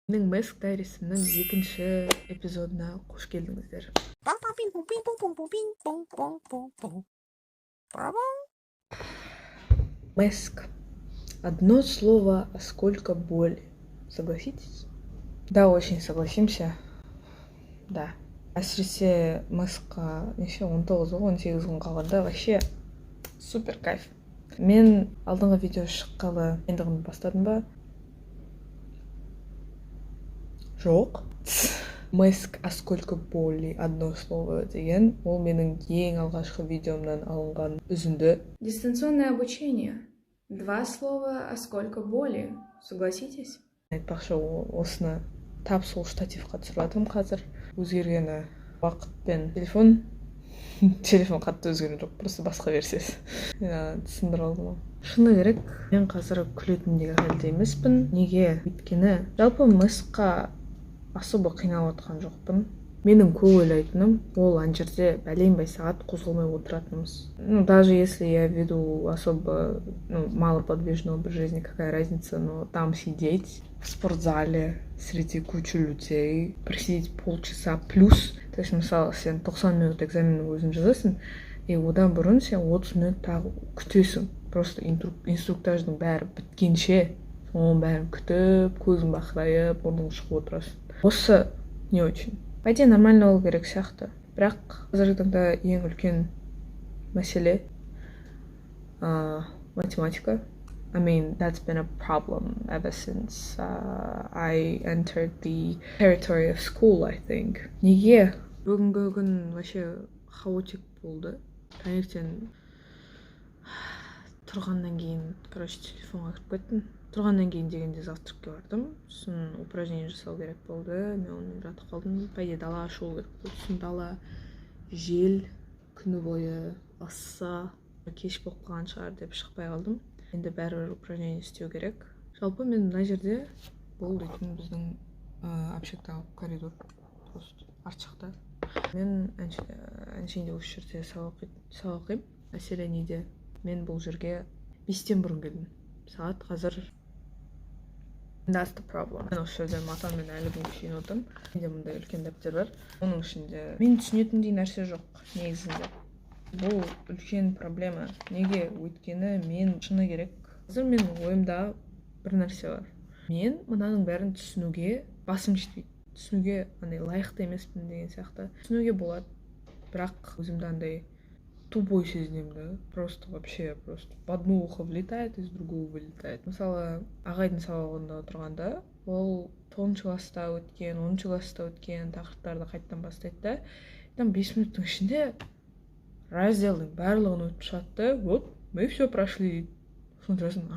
Менің Mask Diaries'імнің екінші эпизодына қош келдіңіздер. Mask. Одно слово, а сколько боли. Согласитесь? Да, очень согласимся. Да. Әсіресе Mask'қа неше 19-18 күн қалғанда вообще супер кайф. Мен алдыңғы видео шыққалы дайындығымды бастадым ба? Жоқ. Mask, а сколько боли, одно слово деген, ол менің ең алғашқы видеомнан алынған үзінді. Дистанционное обучение. 2 слова, а сколько боли. Согласитесь? Айтпақшы, осыны тап сол штативқа түсіріп жатырмын қазір. Өзгергені уақыт пен телефон. Телефон қатты өзгерген жоқ, просто басқа версиясы. Түсіндіріп алдым. Шыны керек, мен қазір күлетіндегі халде емеспін. Неге? Өйткені жалпы Mask'қа особо қиналып отқан жоқпын. Менің көп ойлайтыным, ол ана жерде бәленбай сағат қозғалмай отыратынымыз. Даже если я веду особо малоподвижный образ жизни, какая разница, но там сидеть в спортзале среди кучи людей, просидеть полчаса плюс. То есть, мысалы, сен 90 минут экзаменнің өзін жазасың, и одан бұрын сен 30 минут тағы күтесің. Просто инструктаждың бәрі біткенше, оның бәрін күтіп, көзің бақырайып, орның шығып отырасың. Осы не очень. По идее, нормально болу керек сияқты. Бірақ қазіргі таңда ең үлкен мәселе математика. I mean, that's been a problem ever since I entered the territory of school, I think. Неге? Бүгінгі күн вообще хаотик болды. Таңертең тұрғаннан кейін, телефонға кіріп кеттім. Тұрғаннан кейін дегенде завтракке бардым. Сосын упражнение жасау керек болды. Мен онымен жатып қалдым. По идее, далаға шығу керек болды. Сосын дала, жел, күні бойы ысса, кеш болып қалған шығар деп шықпай қалдым. Енді бәрібір упражнение істеу керек. Жалпы мен мына жерде бұл дейтін біздің общактағы коридор. Просто арт жақта. Мен әншейінде осы жерде сабақ оқимын. Мәселе неде? Мен бұл жерге 5-тен бұрын келдім. Сағат қазір. That's the problem. Мен осы жерде матаммен әлі күнге шейін отырмын. Менде мұндай үлкен дәптер бар. Оның ішінде мен түсінетіндей нәрсе жоқ негізінде. Бұл үлкен проблема. Неге? Өйткені мен шыны керек. Қазір менің ойымда бір нәрсе бар. Мен мынаның бәрін түсінуге басым жетпейді. Түсінуге лайықты емеспін деген сияқты. Түсінуге болады. Бірақ өзімді андай тупой сезінемін да. Просто вообще в одно ухо влетает, из другого вылетает. Мысалы, ағайдың сабағында отырғанда, ол 9-шы класста өткен, 10-шы класста өткен тақырыптарды қайттан бастайды да. Там 5 минуттың ішінде разделдің барлығын өтіп шығады. Вот, мы все прошли. Смотрасың,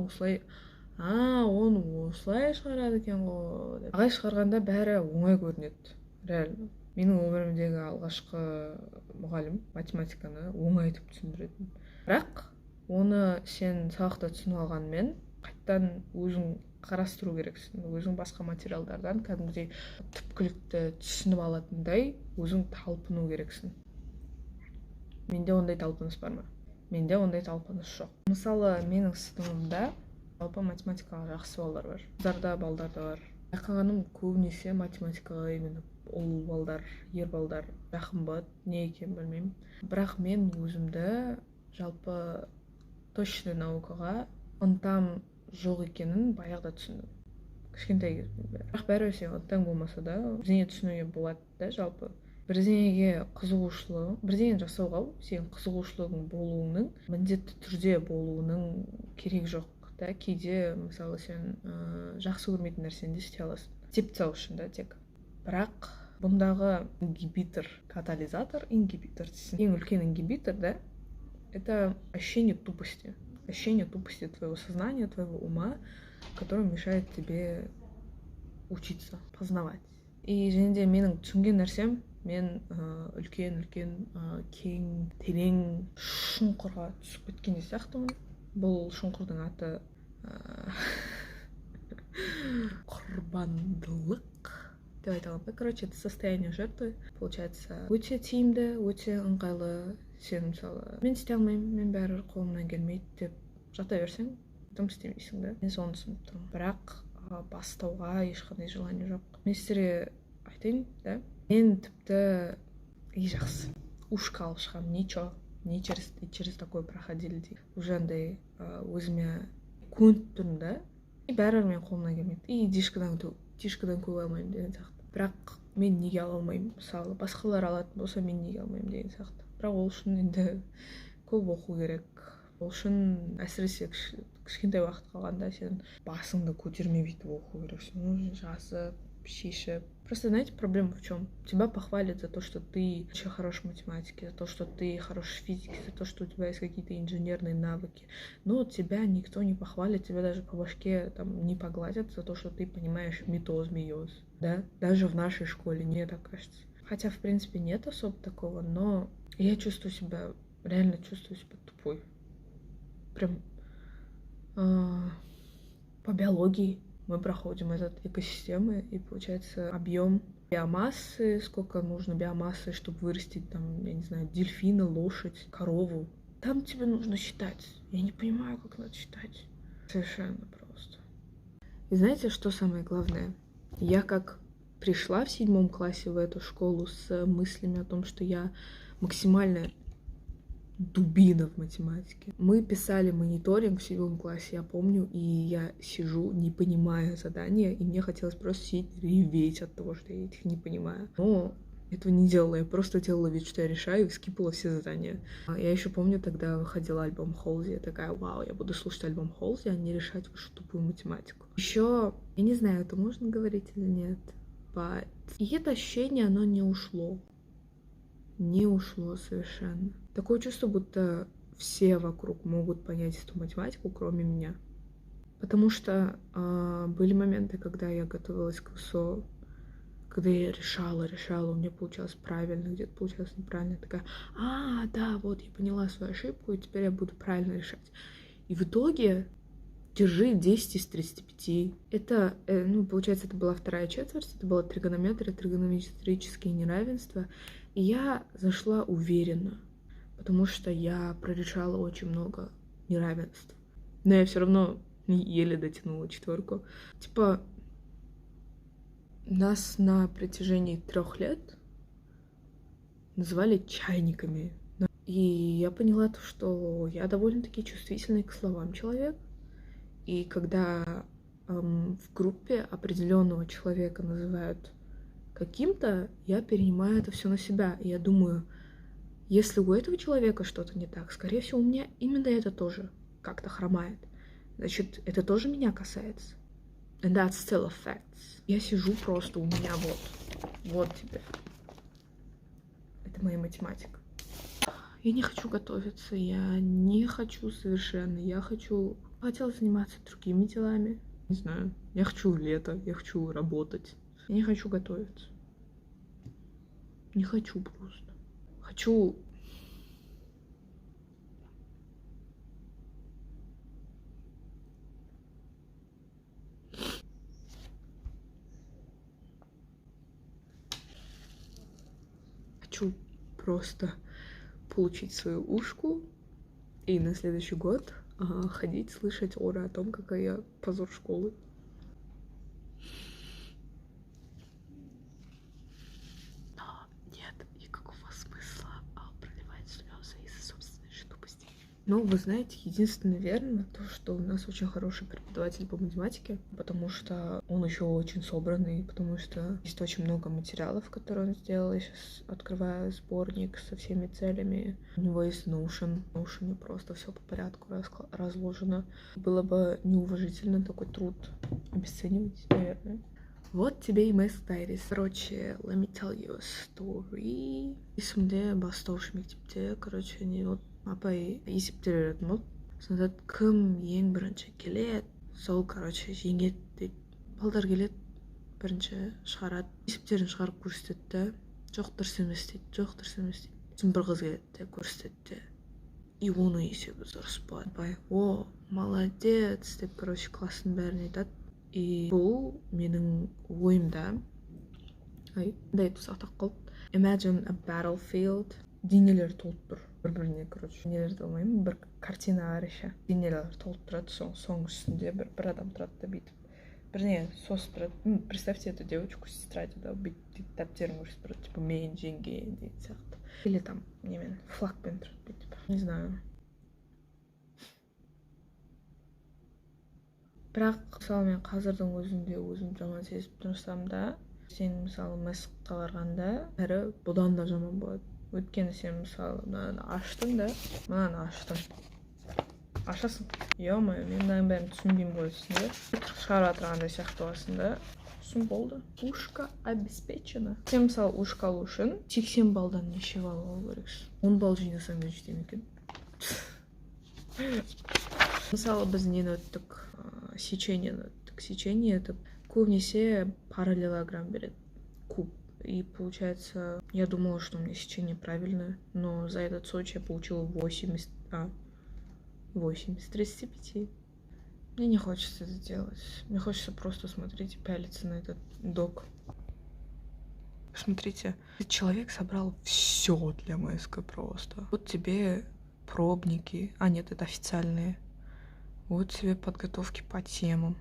осылай, оны осылай шығарады екен ғой. Ағай шығарғанда бәрі оңай көрінеді. Реально. Менің өмірімдегі алғашқы мұғалім математиканы оңай айтып түсіндіретін. Бірақ оны сен сабақта түсініп алғанмен қайттан өзің қарастыру керексің. Өзің басқа материалдардан кәдімгідей түпкілікті түсініп алатындай өзің талпыну керексің. Менде ондай талпыныс бар ма? Менде ондай талпыныс жоқ. Мысалы, менің сыныбымда жалпы математикаға жақсы балдар бар. Қыздарда, балдарда бар. Байқағаным көбінесе математикаға именно ұл балдар, ер балдар жақын болады. Не екен білмеймін. Бірақ мен өзімді жалпы точный наукаға ынтам жоқ екенін баяғыда түсіндім. Кішкентай кезімде. Бірақ бәрібір сен ынтаң болмаса да, бірдеңе түсінуге болады да жалпы. Бірдеңеге қызығушылығың, бірдеңе жасауға сен қызығушылығың болуының, міндетті түрде болуының керек жоқ. Да, кейде, мысалы, сен жақсы көрмейтін нәрсені де істей аласың. Теп тастау үшін да тек. Бірақ бұндағы ингибитор, катализатор, ингибитор. Ең үлкен ингибитор, да, это ощущение тупости. Ощущение тупости твоего сознания, твоего ума, которое мешает тебе учиться, познавать. И және де менің түсінген нәрсем, мен үлкен кең, терең шұңқырға түсіп кеткен сияқтымын. Бұл шұңқырдың аты құрбандылық деп айта аламын. Короче, это состояние жертвы. Получается, өте тиімді, өте ыңғайлы. Сен мысалы, мен істей алмаймын, мен бәрібір қолымнан келмейді деп жата берсең, дым істемейсің да. Мен соны түсініп тұрмын. Бірақ бастауға ешқандай желание жоқ. Мен сіздерге айтайын, да? Мен тіпті жақсы ушко алып шығамын, ничего, не через такое проходили дейді. Уже андай өзіме көніп тұрмын да, и бәрібір мен қолымнан келмейді. И дишкадан көре алмаймын деген сияқты. Бірақ мен неге ала алмаймын? Мысалы, басқалар алатын болса, мен неге алмаймын деген сияқты. Бірақ ол үшін енді көп оқу керек. Ол үшін әсіресе кішкентай уақыт қалғанда сен басыңды көтермей бүйтіп оқу керексің. Нужно жазып, шешіп. Просто, знаете, проблема в чем? Тебя похвалят за то, что ты очень хорош в математике, за то, что ты хорош в физике, за то, что у тебя есть какие-то инженерные навыки. Но тебя никто не похвалит, тебя даже по башке там не погладят за то, что ты понимаешь митоз, мейоз. Да? Даже в нашей школе, мне так кажется. Хотя, в принципе, нет особо такого, но я реально чувствую себя тупой. Прям по биологии мы проходим этот экосистемы, и получается объем биомассы, сколько нужно биомассы, чтобы вырастить там, я не знаю, дельфина, лошадь, корову. Там тебе нужно считать. Я не понимаю, как надо считать. Совершенно просто. И знаете, что самое главное? Я как пришла в 7 классе в эту школу с мыслями о том, что я максимально дубина в математике. Мы писали мониторинг в 7 классе, я помню, и я сижу, не понимая задания, и мне хотелось просто сидеть реветь от того, что я их не понимаю. Но этого не делала, я просто делала вид, что я решаю, и скипала все задания. Я еще помню, тогда выходил альбом Холзи, я такая, вау, я буду слушать альбом Холзи, а не решать вашу тупую математику. Еще, я не знаю, это можно говорить или нет, и это ощущение, оно не ушло. Не ушло совершенно. Такое чувство, будто все вокруг могут понять эту математику, кроме меня. Потому что были моменты, когда я готовилась к ВСО, когда я решала, у меня получалось правильно, где-то получалось неправильно. Я такая, да, вот я поняла свою ошибку, и теперь я буду правильно решать. И в итоге держи 10 из 35. Это, получается, это была вторая четверть, это была тригонометрия, тригонометрические неравенства. И я зашла уверенно, потому что я прорешала очень много неравенств. Но я все равно еле дотянула 4. Типа, нас на протяжении 3 лет называли чайниками. И я поняла то, что я довольно-таки чувствительный к словам человек. И когда в группе определенного человека называют каким-то, я перенимаю это все на себя. И я думаю, если у этого человека что-то не так, скорее всего, у меня именно это тоже как-то хромает. Значит, это тоже меня касается. And that still affects. Я сижу просто, у меня вот тебе. Это моя математика. Я не хочу готовиться, я не хочу совершенно. Я хотела заниматься другими делами. Не знаю, я хочу лето, я хочу работать. Я не хочу готовиться. Не хочу просто. Хочу... Хочу просто получить свою ушку и на следующий год ходить, слышать оры о том, какая я позор школы. Но нет никакого смысла проливать слезы из-за собственной же тупости. Ну, вы знаете, единственное верно то, что у нас очень хороший преподаватель по математике, потому что он еще очень собранный, потому что есть очень много материалов, которые он сделал. Я сейчас открываю сборник со всеми целями. У него есть Notion. В Notion просто все по порядку разложено. Было бы неуважительно такой труд обесценивать, наверное. Вот тебе и Math Diaries. Короче, let me tell you a story. Есімде бастауыш мектепте, короче, не вот апай есептер беретін болды. Сонда кім ең бірінші келеді, сол, короче, жеңеді дейді. Балдар келеді, бірінші шығарады. Есептерін шығарып көрсетеді. Жоқ, дұрыс емес дейді. Сосын бір қыз келеді, көрсетеді. И оның есебі дұрыс болады. Апай, о, молодец деп, короче, класстың бәріне айтады. И бұл менің ойымда, мындай сақтап қалды. Imagine a battlefield. Денелер толып тұр. Бір-біріне, короче, денелерді алмаймын, бір картина арыша. Денелер толып тұрады, соның үстінде бір адам тұрады да бүйтіп Вернее, сестра. Представьте эту девочку, сестра да, таптер может спрашивать, типа, мен жеңге деген сияқты. Или там, немен, флагпен тұрып, типа, не знаю. Бірақ, мысалы, мен қазірдің өзінде өзім жаман сезіп тұрсам да, сен, мысалы, мысыққа барғанда, бәрі бұдан да жаман болады. Өйткені сен, мысалы, мынаны аштың да, мынаны аштың. Ашасың. Ё-моё, мен мынаның бәрін түсінбеймін ғой дейсің да. Шығарып отырғандай сияқты боласың да. Сосын болды. Ушка обеспечена. Сен, мысалы, ушка алу үшін 80 балдан неше балл алу керексің? 10 балл жинасаң да жетеді екен. Мысалы, біз нені өттік? Сечениені өттік. Сечение это көбінесе параллелограмм береді. Куб. И получается, я думала, что у меня сечение правильное, но за этот Сочи я получила 8 из 35. Мне не хочется это делать. Мне хочется просто смотреть и пялиться на этот док. Смотрите, этот человек собрал все для МСК просто. Вот тебе пробники. А, нет, это официальные. Вот тебе подготовки по темам.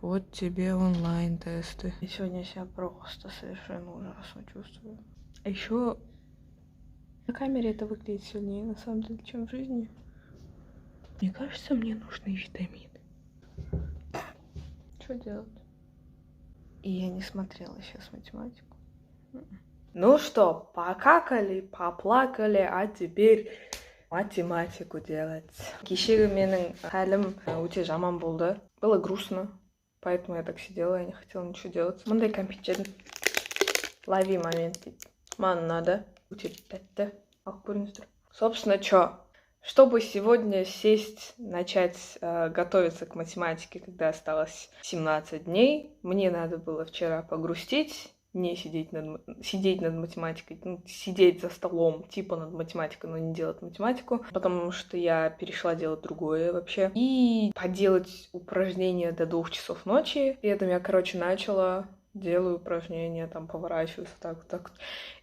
Вот тебе онлайн-тесты. И сегодня я себя просто совершенно ужасно чувствую. А еще на камере это выглядит сильнее, на самом деле, чем в жизни. Мне кажется, мне нужны витамины. Что делать? И я не смотрела сейчас математику. Ну что, покакали, поплакали, а теперь математику делать. Кешегі менің хәлім өте жаман болды. Было грустно, поэтому я так сидела, я не хотела ничего делать. Мындай компьютер. Лови момент. Маған надо. Өте тәтті. Алып көріңіздер. Собственно, что? Чтобы сегодня сесть, начать готовиться к математике, когда осталось 17 дней, мне надо было вчера погрустить, не сидеть над математикой, сидеть за столом типа над математикой, но не делать математику, потому что я перешла делать другое вообще. И поделать упражнения до 2 часов ночи. При этом я, начала, делаю упражнения, там поворачиваюсь так.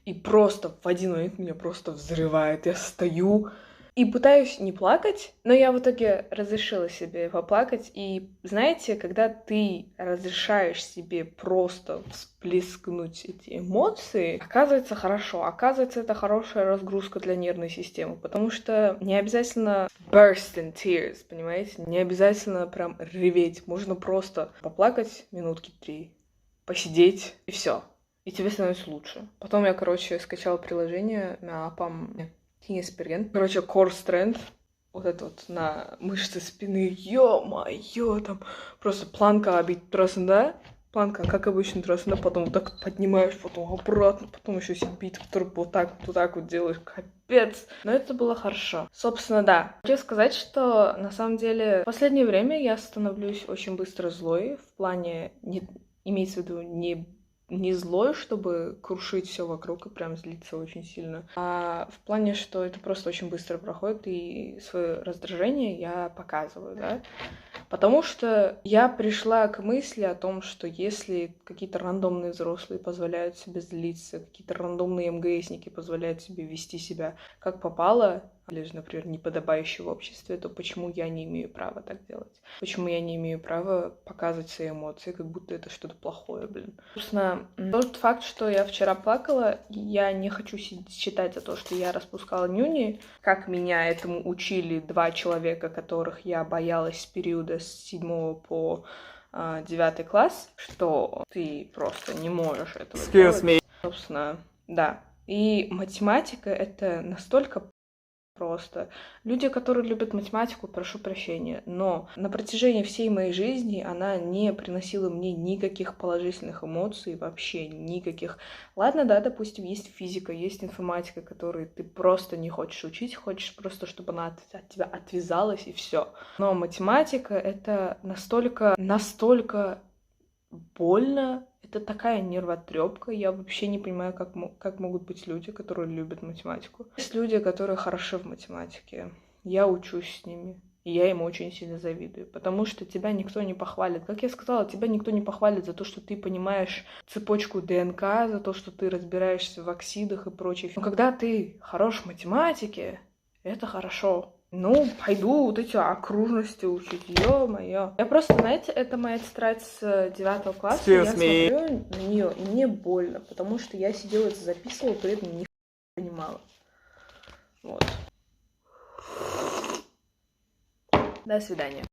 И просто в один момент меня просто взрывает. Я стою и пытаюсь не плакать, но я в итоге разрешила себе поплакать. И знаете, когда ты разрешаешь себе просто всплескнуть эти эмоции, оказывается хорошо. Оказывается, это хорошая разгрузка для нервной системы, потому что не обязательно burst in tears, понимаете? Не обязательно прям реветь. Можно просто поплакать минутки 3, посидеть, и все. И тебе становится лучше. Потом я, скачала приложение на апам. Core Strength, вот это вот на мышцы спины, ё-моё, там просто планка обить тросында, планка, как обычно тросында, потом вот так поднимаешь, потом обратно, потом еще себе бит, который вот так вот делаешь, капец. Но это было хорошо. Собственно, да. Хочу сказать, что на самом деле в последнее время я становлюсь очень быстро злой, в плане, имеется в виду не злой, чтобы крушить все вокруг и прям злиться очень сильно, а в плане, что это просто очень быстро проходит, и свое раздражение я показываю, да, потому что я пришла к мысли о том, что если какие-то рандомные взрослые позволяют себе злиться, какие-то рандомные МГСники позволяют себе вести себя как попало, или же, например, неподобающее в обществе, то почему я не имею права так делать? Почему я не имею права показывать свои эмоции, как будто это что-то плохое, блин? Собственно, тот факт, что я вчера плакала, я не хочу считать за то, что я распускала нюни, как меня этому учили 2 человека, которых я боялась с периода с 7 по 9 класс, что ты просто не можешь этого делать. Собственно, да. И математика — это настолько просто. Люди, которые любят математику, прошу прощения, но на протяжении всей моей жизни она не приносила мне никаких положительных эмоций, вообще никаких. Ладно, да, допустим, есть физика, есть информатика, которые ты просто не хочешь учить, хочешь просто, чтобы она от тебя отвязалась, и все. Но математика — это настолько больно. Это такая нервотрепка. Я вообще не понимаю, как могут быть люди, которые любят математику. Есть люди, которые хороши в математике. Я учусь с ними. И я им очень сильно завидую. Потому что тебя никто не похвалит. Как я сказала, тебя никто не похвалит за то, что ты понимаешь цепочку ДНК, за то, что ты разбираешься в оксидах и прочее. Но когда ты хорош в математике, это хорошо. Ну, пойду вот эти окружности учить, ё-моё. Я просто, знаете, это моя тетрадь с 9 класса, я смотрю на нее, и мне больно, потому что я сидела это записывала, при этом не понимала. Вот. До свидания.